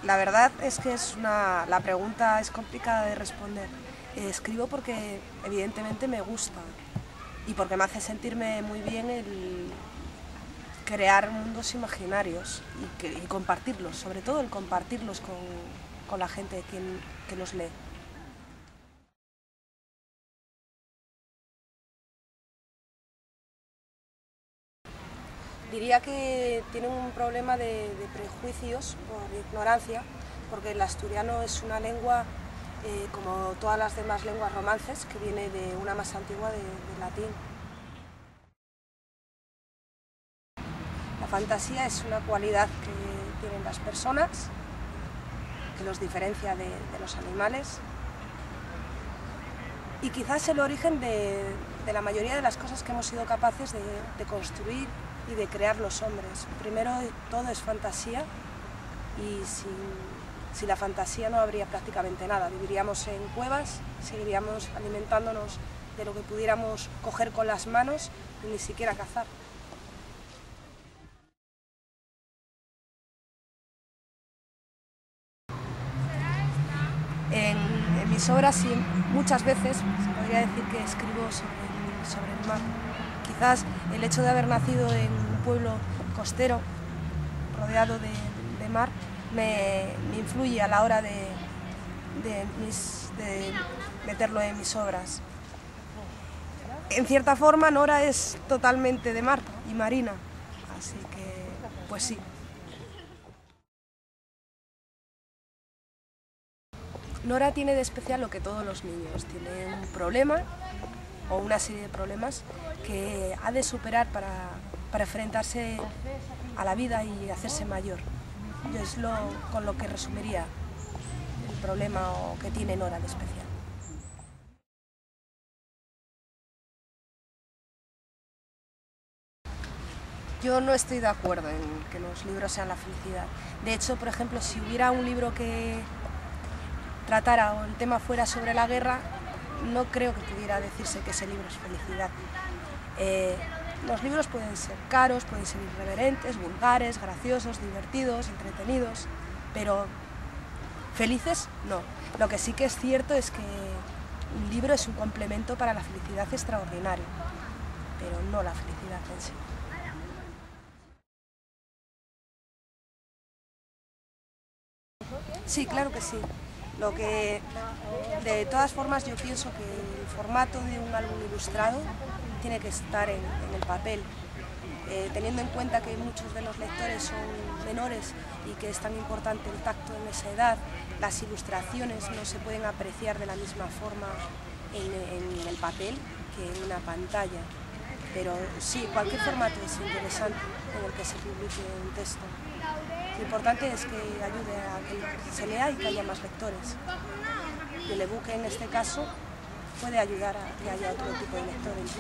La verdad es que la pregunta es complicada de responder. Escribo porque evidentemente me gusta y porque me hace sentirme muy bien el crear mundos imaginarios y compartirlos, sobre todo el compartirlos con la gente que los lee. Diría que tienen un problema de prejuicios por ignorancia, porque el asturiano es una lengua, como todas las demás lenguas romances, que viene de una más antigua del latín. La fantasía es una cualidad que tienen las personas, que los diferencia de los animales, y quizás el origen de la mayoría de las cosas que hemos sido capaces de construir y de crear los hombres. Primero todo es fantasía y sin la fantasía no habría prácticamente nada. Viviríamos en cuevas, seguiríamos alimentándonos de lo que pudiéramos coger con las manos y ni siquiera cazar. En mis obras sí, muchas veces se podría decir que escribo sobre el mar. Quizás el hecho de haber nacido en un pueblo costero, rodeado de mar, me influye a la hora de meterlo en mis obras. En cierta forma, Nora es totalmente de mar y marina, así que, pues sí. Nora tiene de especial lo que todos los niños, tiene un problema o una serie de problemas que ha de superar para enfrentarse a la vida y hacerse mayor. Yo es con lo que resumiría el problema que tiene Nora de especial. Yo no estoy de acuerdo en que los libros sean la felicidad. De hecho, por ejemplo, si hubiera un libro que tratara o el tema fuera sobre la guerra, no creo que pudiera decirse que ese libro es felicidad. Los libros pueden ser caros, pueden ser irreverentes, vulgares, graciosos, divertidos, entretenidos, pero felices no. Lo que sí que es cierto es que un libro es un complemento para la felicidad extraordinario, pero no la felicidad en sí. Sí, claro que sí. De todas formas, yo pienso que el formato de un álbum ilustrado tiene que estar en el papel, teniendo en cuenta que muchos de los lectores son menores y que es tan importante el tacto en esa edad. Las ilustraciones no se pueden apreciar de la misma forma en el papel que en una pantalla, pero sí, cualquier formato es interesante en el que se publique un texto. Lo importante es que ayude a que se lea y que haya más lectores. Y el ebook en este caso puede ayudar a que haya otro tipo de lectores.